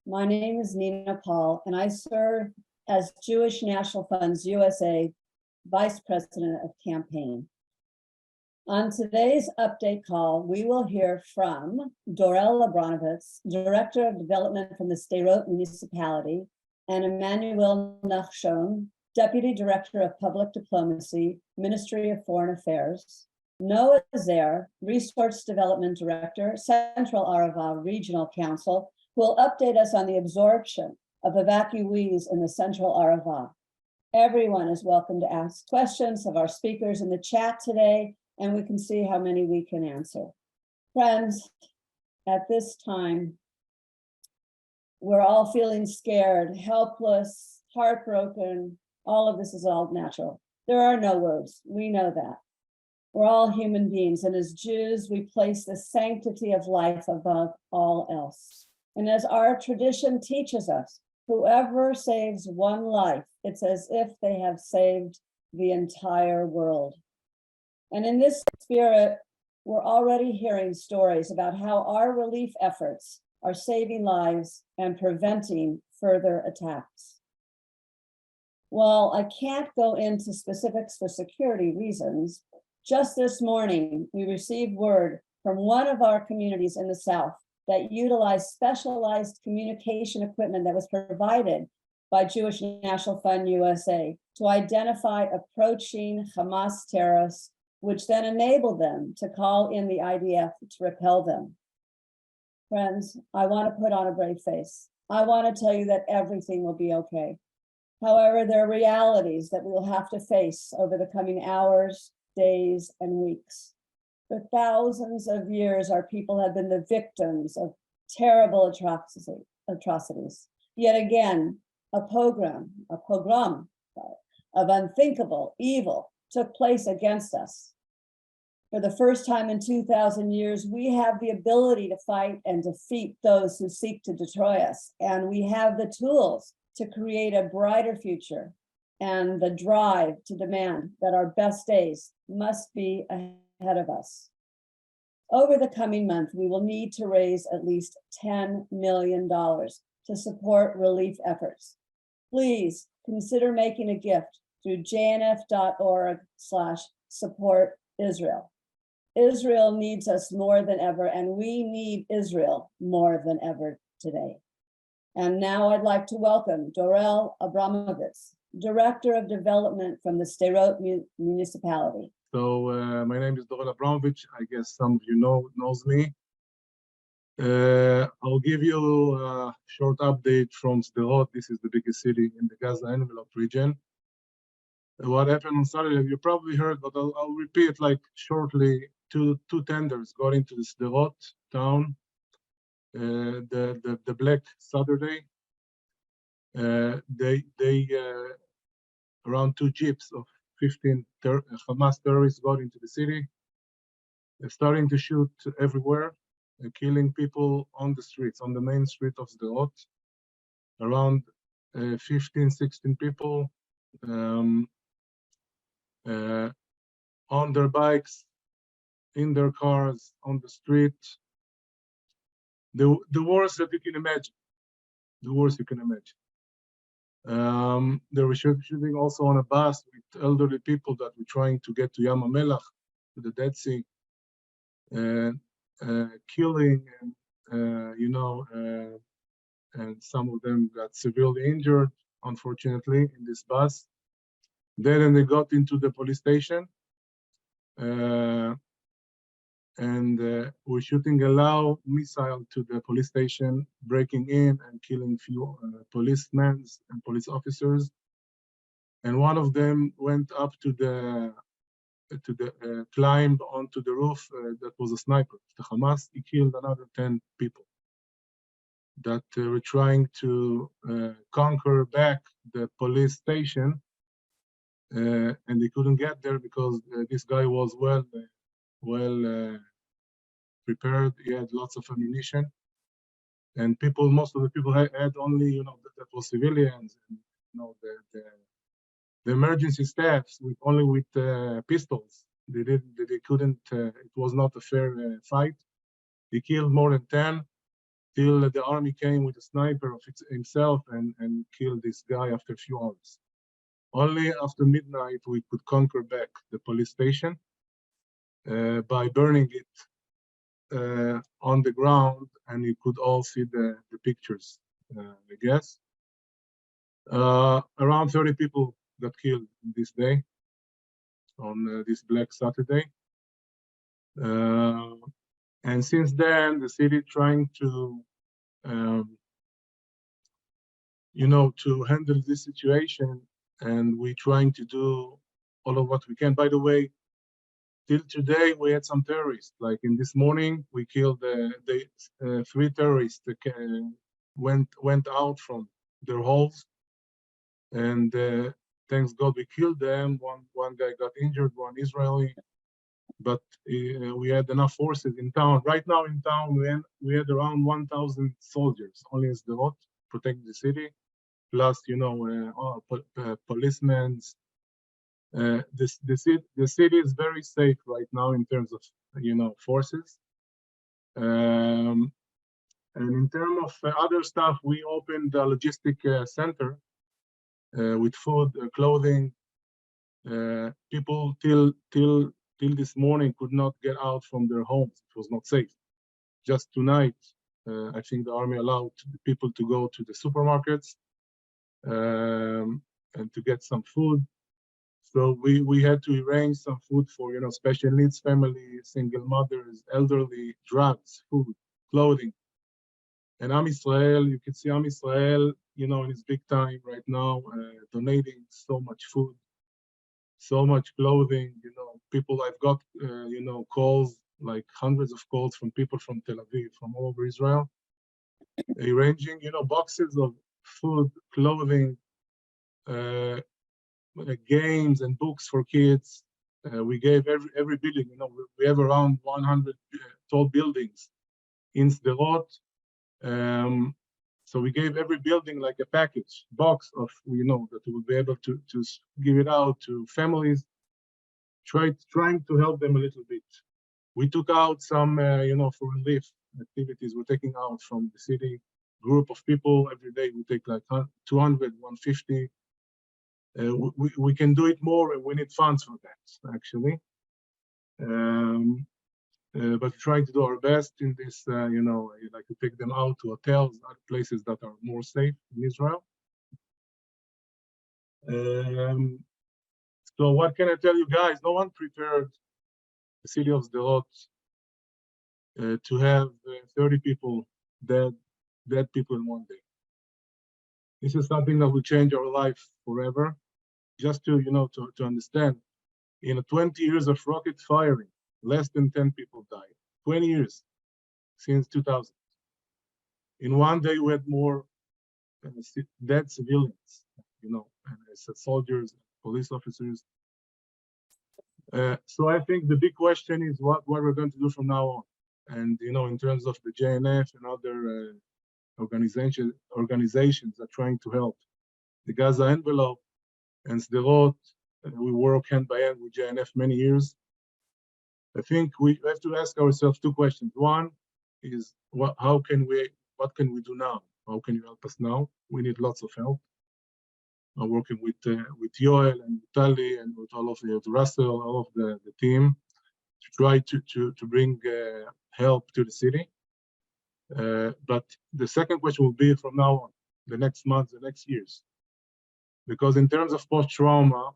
My name is Nina Paul, and I serve as Jewish National Fund's USA Vice President of Campaign. On today's update call, we will hear from Dorel Abromovitz, Director of Development from the Sderot Municipality, and Emmanuel Nachshon, Deputy Director of Public Diplomacy, Ministry of Foreign Affairs, Noah Zer, Resource Development Director, Central Arava Regional Council, who will update us on the absorption of evacuees in the Central Arava. Everyone is welcome to ask questions of our speakers in the chat today, and we can see how many we can answer. Friends, at this time, we're all feeling scared, helpless, heartbroken. All of this is all natural. There are no words. We know that. We're all human beings, and as Jews, we place the sanctity of life above all else. And as our tradition teaches us, whoever saves one life, it's as if they have saved the entire world. And in this spirit, we're already hearing stories about how our relief efforts are saving lives and preventing further attacks. While I can't go into specifics for security reasons, just this morning, we received word from one of our communities in the South that utilized specialized communication equipment that was provided by Jewish National Fund USA to identify approaching Hamas terrorists, which then enabled them to call in the IDF to repel them. Friends, I want to put on a brave face. I want to tell you that everything will be okay. However, there are realities that we will have to face over the coming hours, days, and weeks. For thousands of years, our people have been the victims of terrible atrocities. Yet again, a pogrom of unthinkable evil took place against us. For the first time in 2,000 years, we have the ability to fight and defeat those who seek to destroy us. And we have the tools to create a brighter future and the drive to demand that our best days must be ahead of us. Over the coming month, we will need to raise at least $10 million to support relief efforts. Please consider making a gift through jnf.org/support Israel. Israel needs us more than ever, and we need Israel more than ever today. And now I'd like to welcome Dorel Abromovitz, Director of Development from the Sderot Municipality. So my name is Dorel Abromovitz. I guess some of you knows me. I'll give you a short update from Sderot. This is the biggest city in the Gaza envelope region. What happened on Saturday, you probably heard, but I'll repeat like shortly. Two tenders got into the Sderot town. The Black Saturday. They around 2 jeeps of 15 Hamas terrorists got into the city. They're starting to shoot everywhere, killing people on the streets, on the main street of Sderot. Around 15, 16 people on their bikes, in their cars, on the street. The worst that you can imagine. The worst you can imagine. They were shooting also on a bus with elderly people that were trying to get to Yam HaMelach, to the Dead Sea, killing, and some of them got severely injured, unfortunately, in this bus. Then they got into the police station, and were shooting a loud missile to the police station, breaking in and killing few policemen and police officers. And one of them went up to the climbed onto the roof. That was a sniper. The Hamas, he killed another 10 people that were trying to conquer back the police station, and they couldn't get there because this guy was well prepared. He had lots of ammunition, and most of the people had only, that was civilians, and the emergency staffs with pistols. They couldn't. It was not a fair fight. He killed more than 10. till the army came with a sniper of himself and killed this guy after a few hours. Only after midnight we could conquer back the police station by burning it on the ground, and you could all see the pictures, I guess. Around 30 people got killed this day, on this Black Saturday. And since then, the city trying to, to handle this situation, and we're trying to do all of what we can. By the way, till today, we had some terrorists. Like in this morning, we killed 3 terrorists that went out from their holes, and thanks God we killed them. One guy got injured, one Israeli, but we had enough forces in town. Right now in town, we had around 1,000 soldiers only in Sderot protect the city, plus policemen. The city is very safe right now in terms of forces. And in terms of other stuff, we opened a logistic center with food, clothing. People till this morning could not get out from their homes. It was not safe. Just tonight, I think the army allowed people to go to the supermarkets and to get some food. So we had to arrange some food for special needs families, single mothers, elderly, drugs, food, clothing. And Am Israel, you can see Am Israel, in his big time right now, donating so much food, so much clothing. People, I've got calls, like hundreds of calls from people from Tel Aviv, from all over Israel, arranging boxes of food, clothing, games and books for kids. We gave every building. We have around 100 tall buildings in Sderot. So we gave every building like a package box of that we will be able to give it out to families, trying to help them a little bit. We took out some for relief activities. We're taking out from the city group of people every day. We take like 200, 150. We can do it more, and we need funds for that actually. But trying to do our best in this, like to take them out to hotels, other places that are more safe in Israel. So what can I tell you guys? No one prepared the city of Sderot to have 30 people dead people in one day. This is something that will change our life forever. Just to to understand, in 20 years of rocket firing, less than 10 people died. 20 years since 2000. In one day, we had more dead civilians, and soldiers, police officers. So I think the big question is what we're going to do from now on. And in terms of the JNF and other organizations that are trying to help the Gaza envelope and Sderot, we work hand by hand with JNF many years. I think we have to ask ourselves 2 questions. One is what can we do now? How can you help us now? We need lots of help. I'm working with Yoel and Tali and with all of Russell, all of the team, to try to bring help to the city. But the second question will be from now on, the next months, the next years. Because in terms of post-trauma,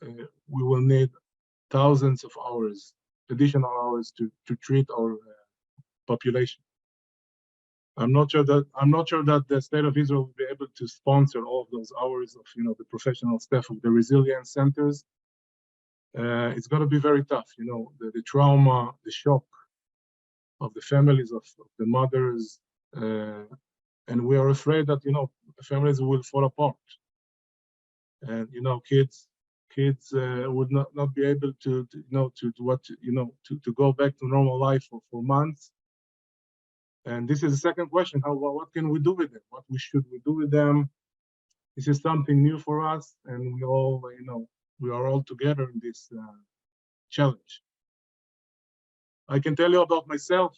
we will need thousands of hours, additional hours to treat our population. I'm not sure that the state of Israel will be able to sponsor all of those hours of the professional staff of the resilience centers. It's going to be very tough. The trauma, the shock of the families of the mothers, and we are afraid that families will fall apart, and kids would not be able to go back to normal life for months. And this is the second question: what can we do with them? What should we do with them? This is something new for us, and we are all together in this challenge. I can tell you about myself.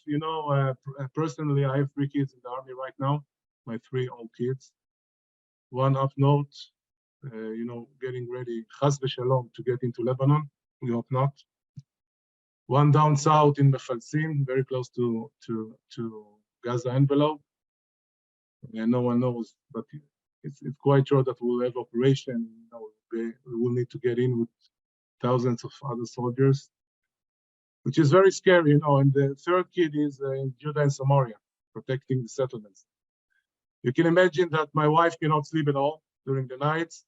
Personally, I have 3 kids in the army right now. My 3 old kids. One up north, getting ready, chas v'shalom, to get into Lebanon. We hope not. One down south in Mefalsim, very close to Gaza envelope. And no one knows, but it's quite sure that we'll have operation. We will need to get in with thousands of other soldiers, which is very scary, And the 3rd kid is in Judah and Samaria, protecting the settlements. You can imagine that my wife cannot sleep at all during the nights.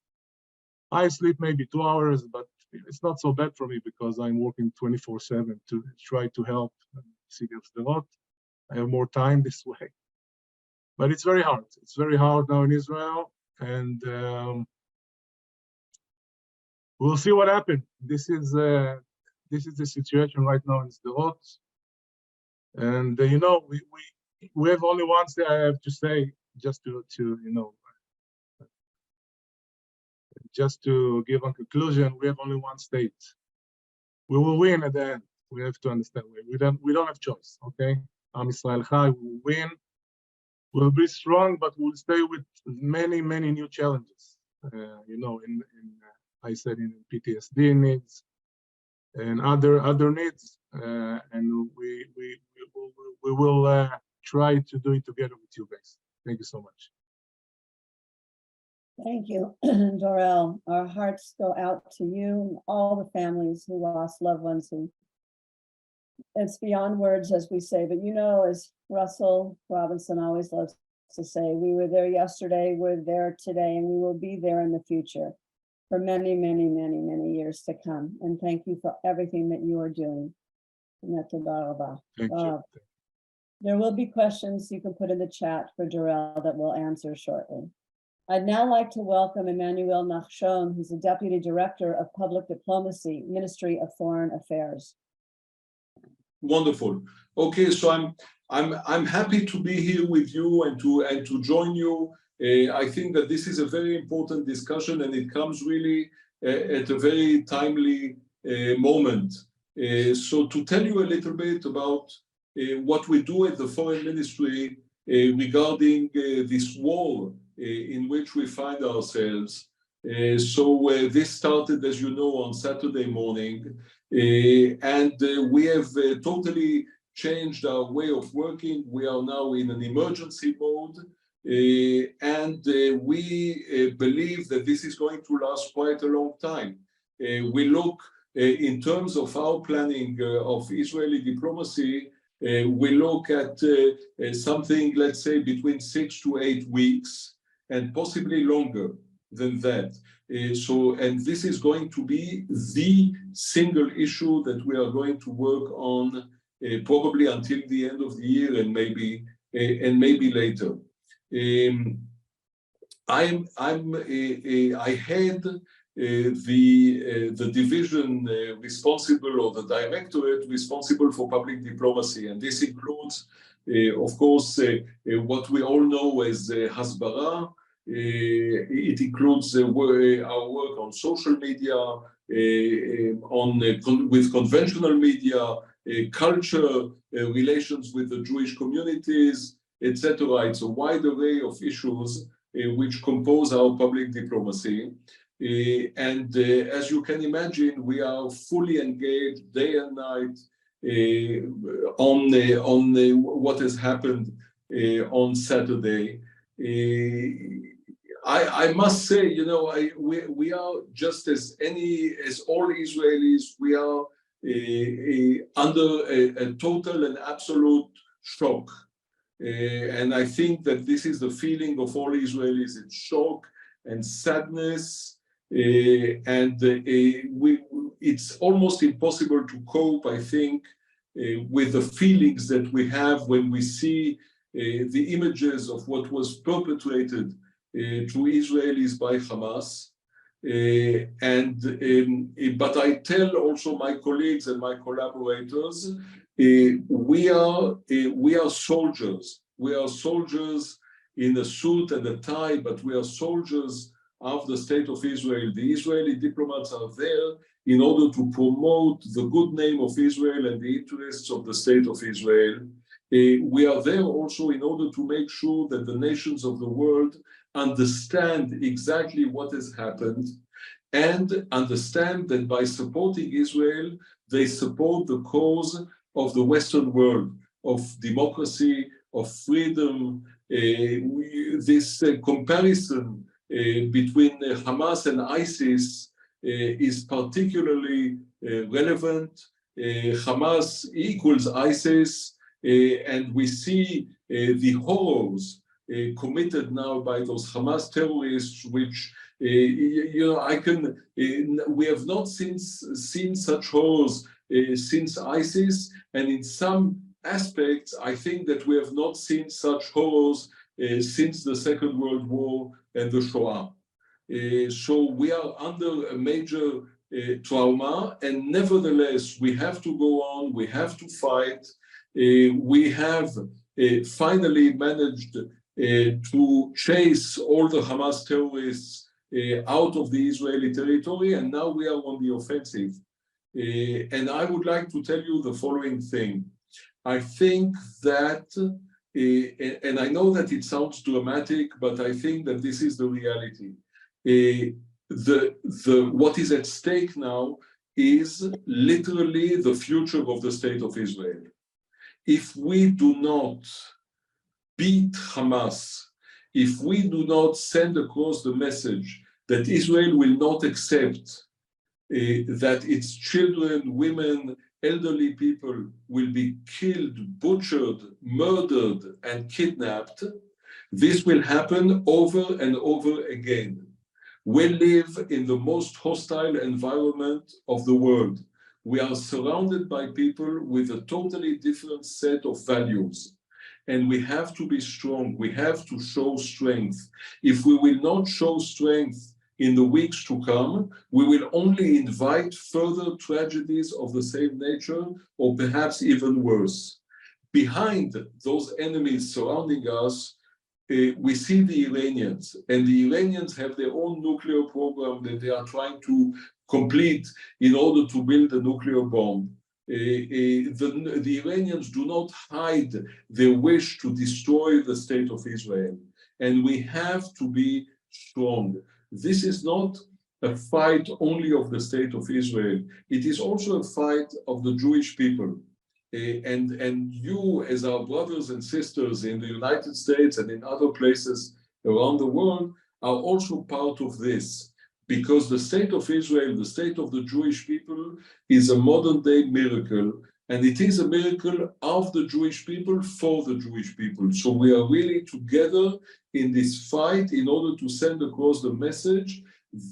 I sleep maybe 2 hours, but it's not so bad for me because I'm working 24/7 to try to help the city of Sderot. I have more time this way. But it's very hard. It's very hard now in Israel, and we'll see what happens. This is the situation right now in Sderot, and we have only one thing I have to say, just to give a conclusion. We have only one state. We will win at the end. We have to understand. We don't have choice. Okay, Am Yisrael Chai. We will win. We'll be strong, but we'll stay with many new challenges. I said in PTSD needs and other needs, and we will try to do it together with you guys. Thank you so much. Thank you, Dorel. Our hearts go out to you and all the families who lost loved ones. And it's beyond words, as we say, but as Russell Robinson always loves to say, we were there yesterday, we're there today, and we will be there in the future for many years to come. And thank you for everything that you are doing. Arava. Thank you. There will be questions you can put in the chat for Dorel that we'll answer shortly. I'd now like to welcome Emmanuel Nachshon, who's the Deputy Director of Public Diplomacy, Ministry of Foreign Affairs. Wonderful. Okay, so I'm happy to be here with you and to join you. I think that this is a very important discussion, and it comes really at a very timely moment. So to tell you a little bit about what we do at the Foreign Ministry regarding this war in which we find ourselves. So this started, as you know, on Saturday morning, and we have totally changed our way of working. We are now in an emergency mode, and we believe that this is going to last quite a long time. We look in terms of our planning of Israeli diplomacy, we look at something, let's say, between 6 to 8 weeks, and possibly longer than that. And this is going to be the single issue that we are going to work on probably until the end of the year, and maybe later. I had the division responsible, or the directorate responsible for public diplomacy, and this includes, of course, what we all know as Hasbara. It includes our work on social media, with conventional media, culture, relations with the Jewish communities, etc. It's a wide array of issues which compose our public diplomacy. And as you can imagine, we are fully engaged day and night on what has happened on Saturday. I must say, we are just as all Israelis. We are under a total and absolute shock, and I think that this is the feeling of all Israelis: it's shock and sadness, and it's almost impossible to cope, I think, with the feelings that we have when we see the images of what was perpetrated to Israelis by Hamas. But I tell also my colleagues and my collaborators, we are soldiers. We are soldiers in a suit and a tie, but we are soldiers of the state of Israel. The Israeli diplomats are there in order to promote the good name of Israel and the interests of the state of Israel. We are there also in order to make sure that the nations of the world understand exactly what has happened and understand that by supporting Israel, they support the cause of the Western world, of democracy, of freedom. This comparison between Hamas and ISIS is particularly relevant. Hamas equals ISIS, and we see the horrors committed now by those Hamas terrorists, which we have not seen such horrors since ISIS, and in some aspects, I think that we have not seen such horrors since the Second World War and the Shoah. So we are under a major trauma, and nevertheless, we have to go on, we have to fight. We have finally managed to chase all the Hamas terrorists out of the Israeli territory, and now we are on the offensive. And I would like to tell you the following thing. I think that, and I know that it sounds dramatic, but I think that this is the reality. What is at stake now is literally the future of the state of Israel. If we do not beat Hamas, if we do not send across the message that Israel will not accept that its children, women, elderly people will be killed, butchered, murdered, and kidnapped, this will happen over and over again. We live in the most hostile environment of the world. We are surrounded by people with a totally different set of values. And we have to be strong. We have to show strength. If we will not show strength in the weeks to come, we will only invite further tragedies of the same nature, or perhaps even worse. Behind those enemies surrounding us, we see the Iranians, and the Iranians have their own nuclear program that they are trying to complete in order to build a nuclear bomb. The Iranians do not hide their wish to destroy the state of Israel, and we have to be strong. This is not a fight only of the state of Israel. It is also a fight of the Jewish people. And you, as our brothers and sisters in the United States and in other places around the world, are also part of this. Because the state of Israel, the state of the Jewish people, is a modern-day miracle. And it is a miracle of the Jewish people for the Jewish people. So we are really together in this fight in order to send across the message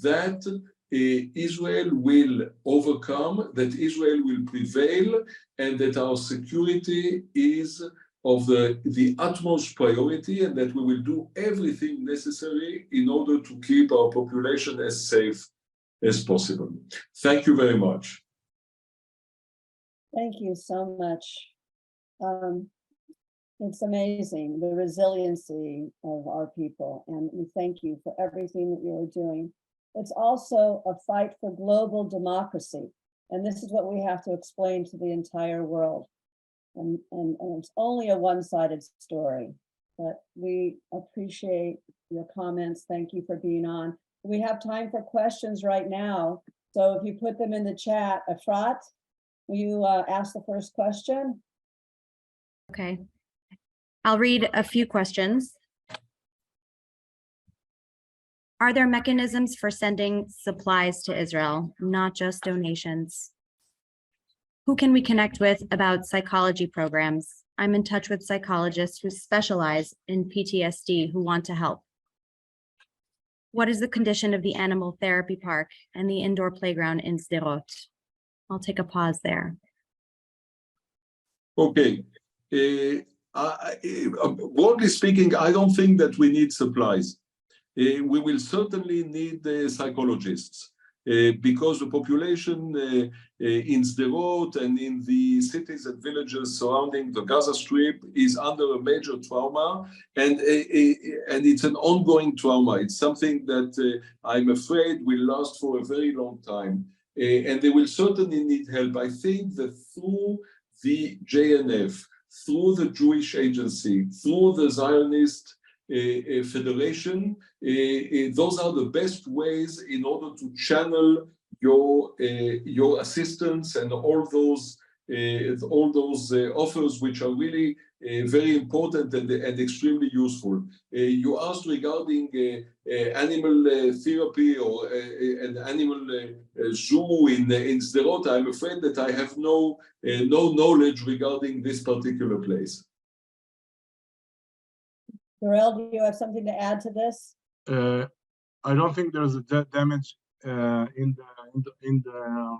that Israel will overcome, that Israel will prevail, and that our security is of the utmost priority, and that we will do everything necessary in order to keep our population as safe as possible. Thank you very much. Thank you so much. It's amazing, the resiliency of our people, and we thank you for everything that you're doing. It's also a fight for global democracy, and this is what we have to explain to the entire world. And it's only a one-sided story, but we appreciate your comments. Thank you for being on. We have time for questions right now, so if you put them in the chat. Efrat, will you ask the first question? Okay, I'll read a few questions. Are there mechanisms for sending supplies to Israel, not just donations? Who can we connect with about psychology programs? I'm in touch with psychologists who specialize in PTSD who want to help. What is the condition of the animal therapy park and the indoor playground in Sderot? I'll take a pause there. Okay. Broadly speaking, I don't think that we need supplies. We will certainly need psychologists. Because the population in Sderot and in the cities and villages surrounding the Gaza Strip is under a major trauma, and it's an ongoing trauma. It's something that I'm afraid will last for a very long time. and they will certainly need help. I think that through the JNF, through the Jewish Agency, through the Zionist Federation, those are the best ways in order to channel your assistance and all those offers, which are really very important and extremely useful. You asked regarding animal therapy or an animal zoo in Sderot. I'm afraid that I have no knowledge regarding this particular place. Dorel, do you have something to add to this? I don't think there's a damage in the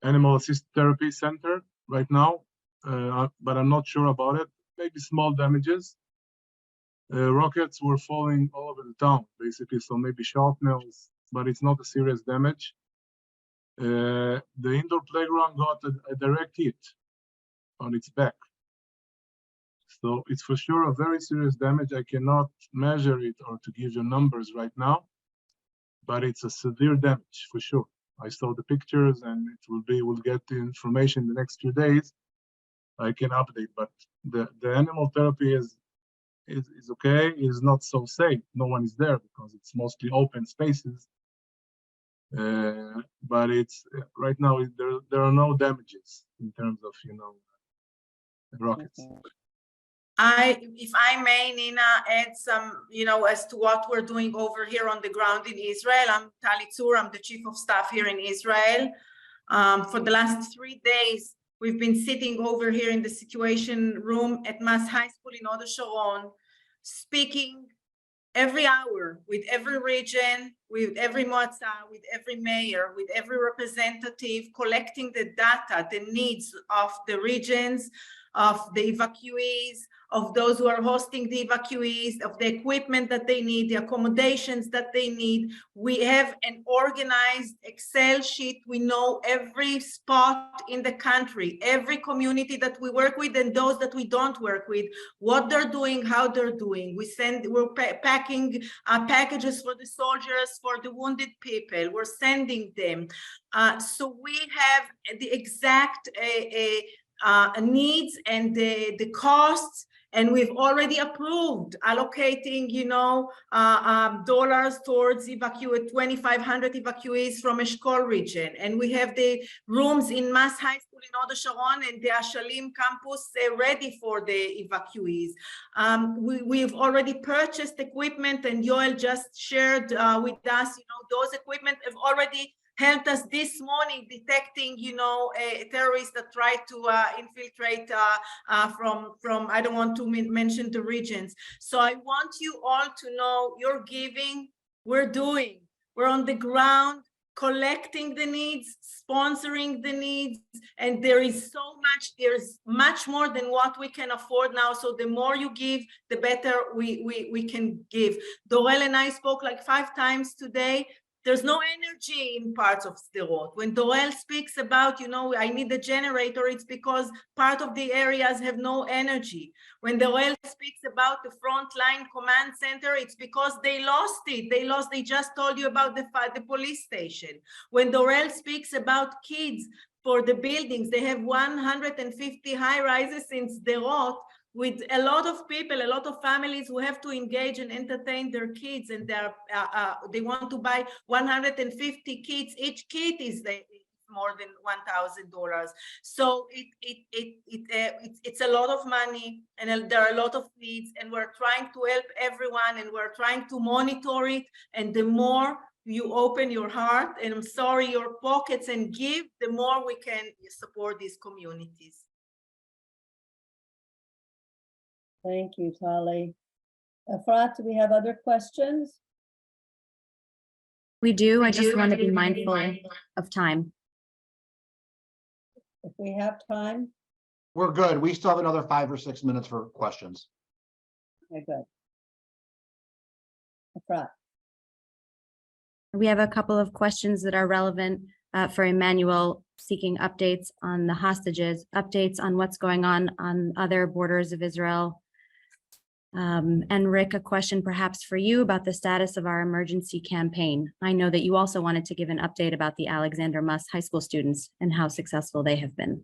animal assisted therapy center right now, but I'm not sure about it. Maybe small damages. Rockets were falling all over the town, basically, so maybe shrapnels, but it's not a serious damage. The indoor playground got a direct hit on its back. So it's for sure a very serious damage. I cannot measure it or to give you numbers right now, but it's a severe damage for sure. I saw the pictures and we'll get the information in the next few days. I can update, but the animal therapy is okay. It's not so safe. No one is there because it's mostly open spaces. But it's right now there are no damages in terms of rockets. Okay. If I may, Nina, add some, as to what we're doing over here on the ground in Israel. I'm Tali Tzur, I'm the chief of staff here in Israel. For the last 3 days, we've been sitting over here in the situation room at Mass High School in Hod Hasharon, speaking every hour with every region, with every moatza, with every mayor, with every representative, collecting the data, the needs of the regions, of the evacuees, of those who are hosting the evacuees, of the equipment that they need, the accommodations that they need. We have an organized Excel sheet. We know every spot in the country, every community that we work with and those that we don't work with, what they're doing, how they're doing. We're packing packages for the soldiers, for the wounded people. We're sending them. So we have the exact needs and the costs, and we've already approved allocating, dollars towards 2,500 evacuees from Eshkol region, and we have the rooms in Mass High School in Hod Hasharon and the Ashalim campus ready for the evacuees. We've already purchased equipment, and Yoel just shared with us, those equipment have already helped us this morning detecting, terrorists that tried to infiltrate from, I don't want to mention the regions. So I want you all to know you're giving, we're doing. We're on the ground, collecting the needs, sponsoring the needs, and there's much more than what we can afford now. So the more you give, the better we can give. Dorel and I spoke like 5 times today. There's no energy in parts of Sderot. When Dorel speaks about, I need a generator, it's because part of the areas have no energy. When Dorel speaks about the frontline command center, it's because they lost it. They just told you about the police station. When Dorel speaks about kids for the buildings, they have 150 high rises in Sderot, with a lot of people, a lot of families who have to engage and entertain their kids, and they want to buy 150 kits. Each kit is more than $1,000. So it's a lot of money, and there are a lot of needs, and we're trying to help everyone, and we're trying to monitor it. And the more you open your heart, and your pockets, and give, the more we can support these communities. Thank you, Tali. Efrat, do we have other questions? We do. I just want to be mindful of time. If we have time, We're good. We still have another 5 or 6 minutes for questions. okay, good. Efrat. We have a couple of questions that are relevant for Emmanuel, seeking updates on the hostages, updates on what's going on other borders of Israel. And Rick, a question perhaps for you about the status of our emergency campaign. I know that you also wanted to give an update about the Alexander Muss High School students and how successful they have been.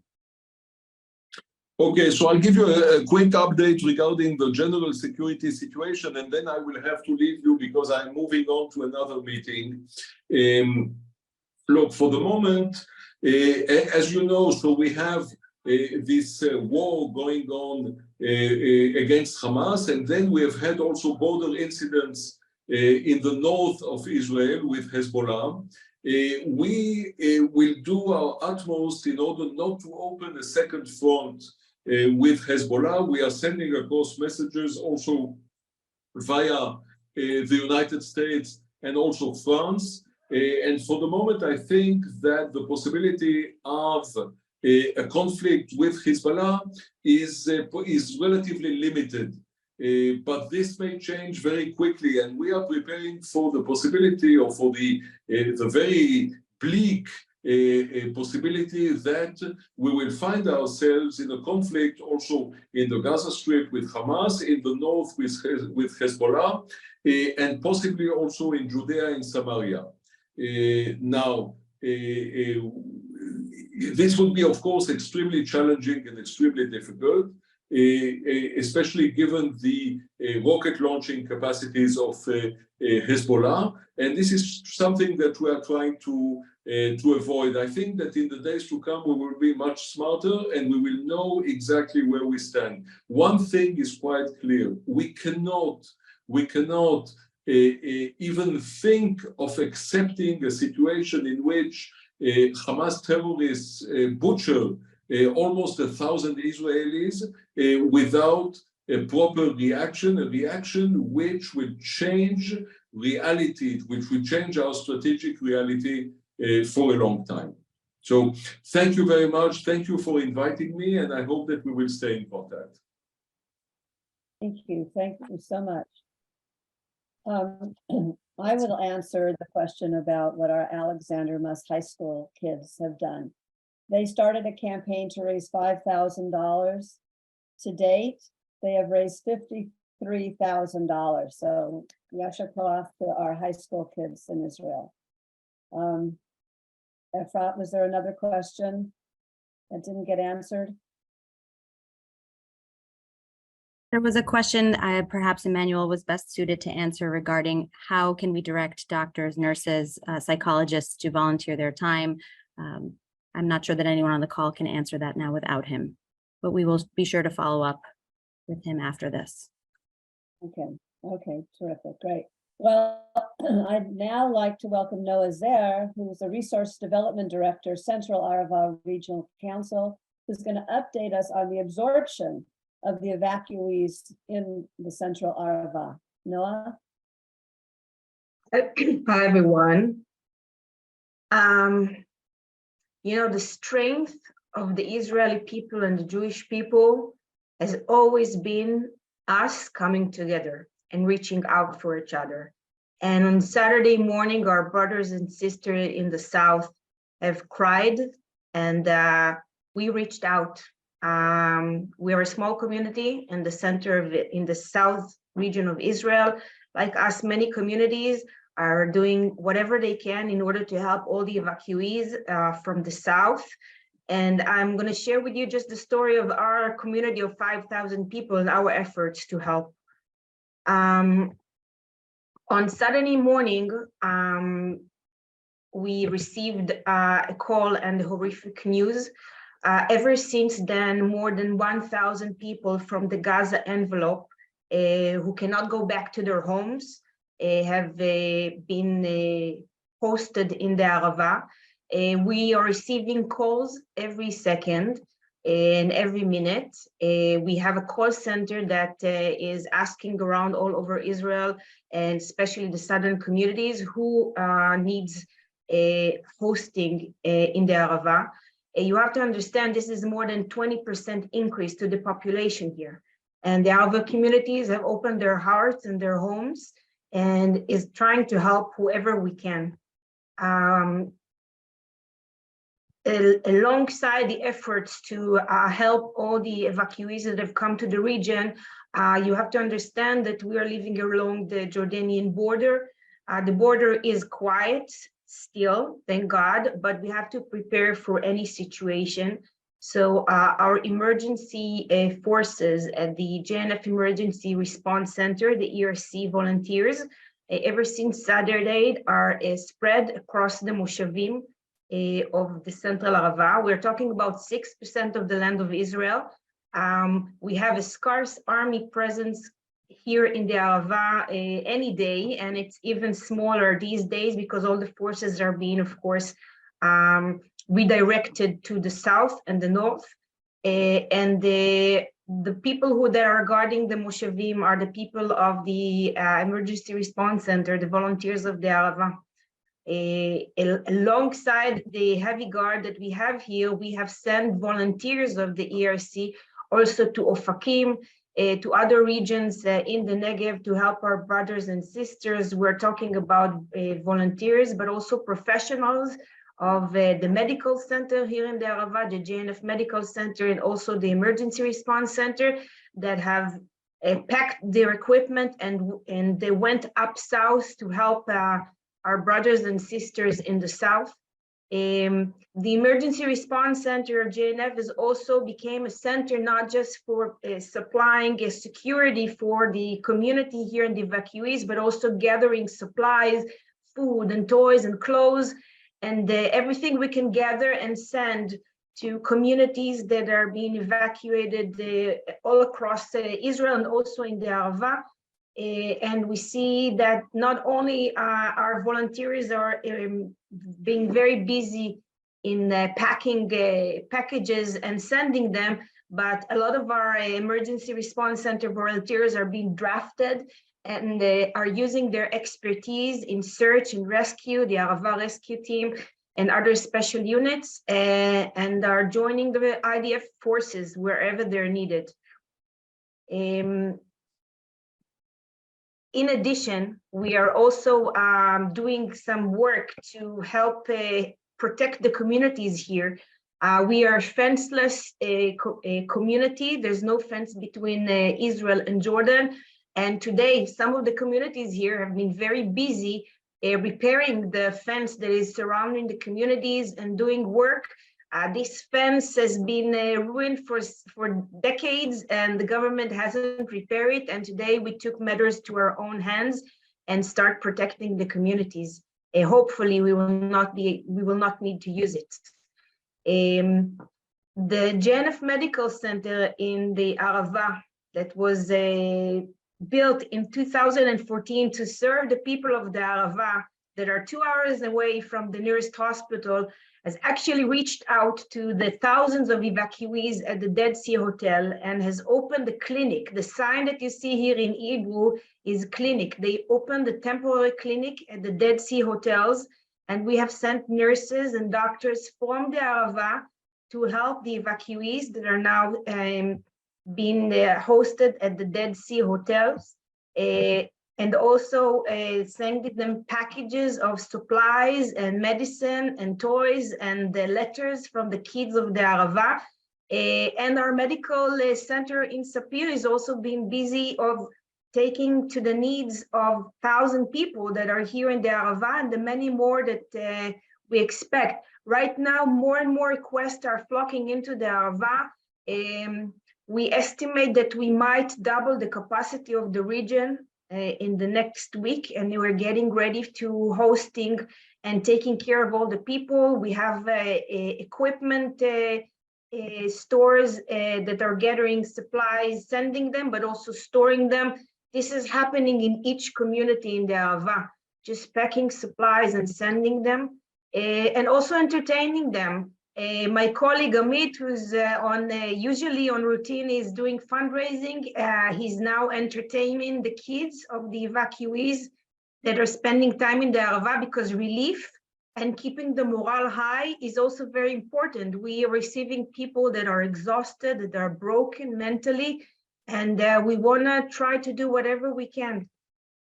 Okay, so I'll give you a quick update regarding the general security situation, and then I will have to leave you because I'm moving on to another meeting. Look, for the moment, as you know, so we have this war going on against Hamas, and then we have had also border incidents in the north of Israel with Hezbollah. We will do our utmost in order not to open a second front with Hezbollah. We are sending across messages also via the United States and also France. And for the moment, I think that the possibility of a conflict with Hezbollah is relatively limited. But this may change very quickly, and we are preparing for the possibility, or for the very bleak possibility that we will find ourselves in a conflict also in the Gaza Strip with Hamas, in the north with Hezbollah, and possibly also in Judea and Samaria. Now, this would be, of course, extremely challenging and extremely difficult, especially given the rocket launching capacities of Hezbollah. And this is something that we are trying to avoid. I think that in the days to come, we will be much smarter and we will know exactly where we stand. One thing is quite clear. We cannot even think of accepting a situation in which Hamas terrorists butcher almost 1,000 Israelis without a proper reaction, a reaction which will change reality, which will change our strategic reality for a long time. So thank you very much. Thank you for inviting me, and I hope that we will stay in contact. Thank you so much. I will answer the question about what our Alexander Muss High School kids have done. They started a campaign to raise $5,000. To date, they have raised $53,000. So yasher koach to our high school kids in Israel. Efrat, was there another question that didn't get answered? There was a question perhaps Emmanuel was best suited to answer regarding how can we direct doctors, nurses, psychologists to volunteer their time. I'm not sure that anyone on the call can answer that now without him, but we will be sure to follow up with him after this. Okay, terrific, great. Well, I'd now like to welcome Noah Zer, who's the Resource Development Director, Central Arava Regional Council, who's going to update us on the absorption of the evacuees in the Central Arava. Noah? Hi, everyone. You know, the strength of the Israeli people and the Jewish people has always been us coming together and reaching out for each other. And on Saturday morning, our brothers and sisters in the South have cried, and we reached out. We are a small community in the center of it, in the South region of Israel. Like us, many communities are doing whatever they can in order to help all the evacuees from the South. And I'm going to share with you just the story of our community of 5,000 people and our efforts to help. On Saturday morning, we received a call and horrific news. Ever since then, more than 1,000 people from the Gaza envelope who cannot go back to their homes have been posted in the Arava. We are receiving calls every second and every minute. We have a call center that is asking around all over Israel, and especially the southern communities, who needs hosting in the Arava. You have to understand this is more than 20% increase to the population here. And the Arava communities have opened their hearts and their homes and is trying to help whoever we can. Alongside the efforts to help all the evacuees that have come to the region, You have to understand that we are living along the Jordanian border. The border is quiet still, thank God, but we have to prepare for any situation. So our emergency forces at the JNF Emergency Response Center, the ERC volunteers, ever since Saturday are spread across the Moshavim of the Central Arava. We're talking about 6% of the land of Israel. We have a scarce army presence here in the Arava any day, and it's even smaller these days because all the forces are being, of course, redirected to the south and the north. And the people who that are guarding the Moshavim are the people of the Emergency Response Center, the volunteers of the Arava. Alongside the heavy guard that we have here, we have sent volunteers of the ERC also to Ofakim, to other regions in the Negev to help our brothers and sisters. We're talking about volunteers, but also professionals of the medical center here in the Arava, the JNF Medical Center, and also the Emergency Response Center that have packed their equipment and they went up south to help our brothers and sisters in the south. The Emergency Response Center of JNF has also became a center not just for supplying security for the community here and the evacuees, but also gathering supplies, food and toys and clothes, and everything we can gather and send to communities that are being evacuated all across Israel and also in the Arava. And we see that not only our volunteers are being very busy in packing packages and sending them, but a lot of our Emergency Response Center volunteers are being drafted and are using their expertise in search and rescue, the Arava Rescue Team and other special units, and are joining the IDF forces wherever they're needed. In addition, we are also doing some work to help protect the communities here. We are a fenceless community. There's no fence between Israel and Jordan. And today, some of the communities here have been very busy repairing the fence that is surrounding the communities and doing work. This fence has been ruined for decades and the government hasn't repaired it. And today we took matters to our own hands and start protecting the communities. Hopefully we will not need to use it. The JNF Medical Center in the Arava that was built in 2014 to serve the people of the Arava that are 2 hours away from the nearest hospital has actually reached out to the thousands of evacuees at the Dead Sea Hotel and has opened the clinic. The sign that you see here in Hebrew is clinic. They opened the temporary clinic at the Dead Sea Hotels, and we have sent nurses and doctors from the Arava to help the evacuees that are now being hosted at the Dead Sea Hotels. And also sending them packages of supplies and medicine and toys and letters from the kids of the Arava. And our medical center in Sapir is also being busy of taking to the needs of 1,000 people that are here in the Arava and the many more that we expect. Right now, more and more requests are flocking into the Arava. We estimate that we might double the capacity of the region in the next week, and we're getting ready to hosting and taking care of all the people. We have equipment stores that are gathering supplies, sending them, but also storing them. This is happening in each community in the Arava, just packing supplies and sending them, and also entertaining them. My colleague Amit, who's usually on routine, is doing fundraising. He's now entertaining the kids of the evacuees that are spending time in the Arava, because relief and keeping the morale high is also very important. We are receiving people that are exhausted, that are broken mentally, and we want to try to do whatever we can.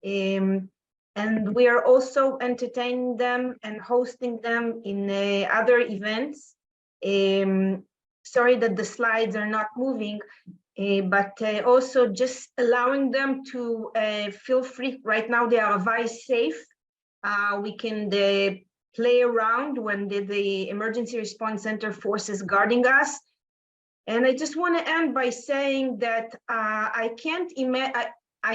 And we are also entertaining them and hosting them in other events. Sorry that the slides are not moving. but also just allowing them to feel free. Right now, the Arava is safe. We can play around when the emergency response center force is guarding us. And I just want to end by saying that I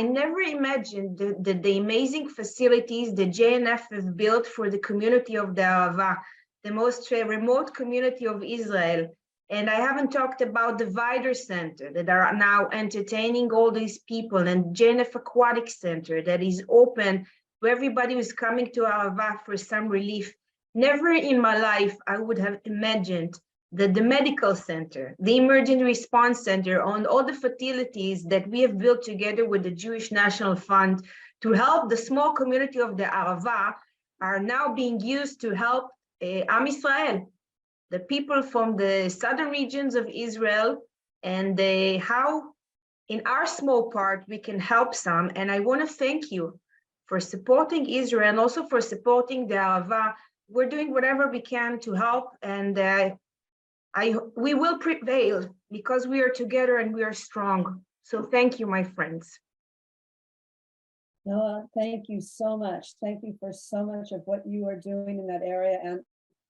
never imagined the amazing facilities the JNF have built for the community of the Arava, the most remote community of Israel. And I haven't talked about the Vider Center that are now entertaining all these people, and JNF Aquatic Center that is open to everybody who's coming to Arava for some relief. Never in my life I would have imagined that the medical center, the emergency response center, on all the facilities that we have built together with the Jewish National Fund to help the small community of the Arava are now being used to help Am Israel, the people from the southern regions of Israel, and how in our small part we can help some. And I want to thank you for supporting Israel and also for supporting the Arava. We're doing whatever we can to help, and we will prevail because we are together and we are strong. So thank you, my friends. Noah, thank you so much. Thank you for so much of what you are doing in that area. And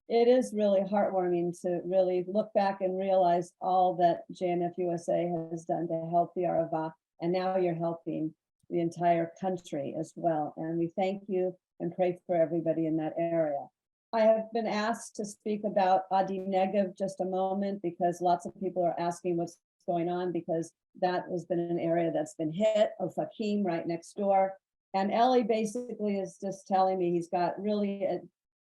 it is really heartwarming to really look back and realize all that JNF-USA has done to help the Arava. And now you're helping the entire country as well. And we thank you and pray for everybody in that area. I have been asked to speak about Adi Negev just a moment because lots of people are asking what's going on, because that has been an area that's been hit, Ofakim right next door. And Ellie basically is just telling me he's got really a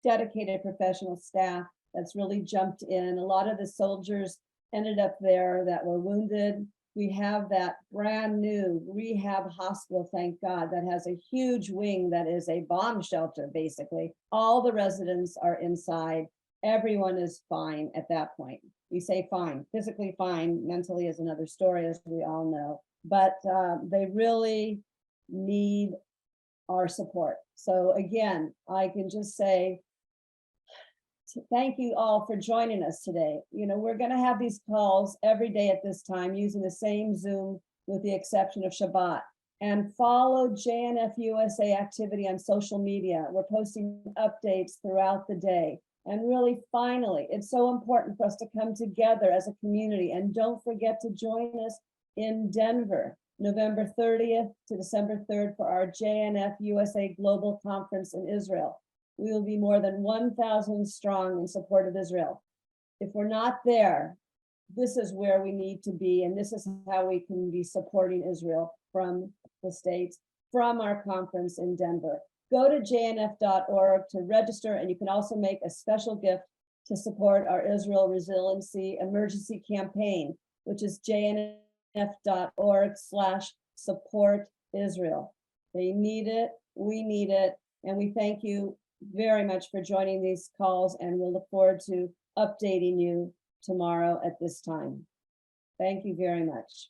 dedicated professional staff that's really jumped in. A lot of the soldiers ended up there that were wounded. We have that brand new rehab hospital, thank God, that has a huge wing that is a bomb shelter, basically. All the residents are inside. Everyone is fine at that point. We say fine, physically fine, mentally is another story, as we all know. But they really need our support. So again, I can just say, thank you all for joining us today. You know, we're going to have these calls every day at this time using the same Zoom with the exception of Shabbat. And follow JNF-USA activity on social media. We're posting updates throughout the day. And really, finally, it's so important for us to come together as a community. And don't forget to join us in Denver, November 30th to December 3rd for our JNF-USA Global Conference in Israel. We will be more than 1,000 strong in support of Israel. If we're not there, this is where we need to be, and this is how we can be supporting Israel from the States, from our conference in Denver. Go to jnf.org to register, and you can also make a special gift to support our Israel Resiliency Emergency Campaign, which is jnf.org/support Israel. They need it, we need it, and we thank you very much for joining these calls, and we'll look forward to updating you tomorrow at this time. Thank you very much.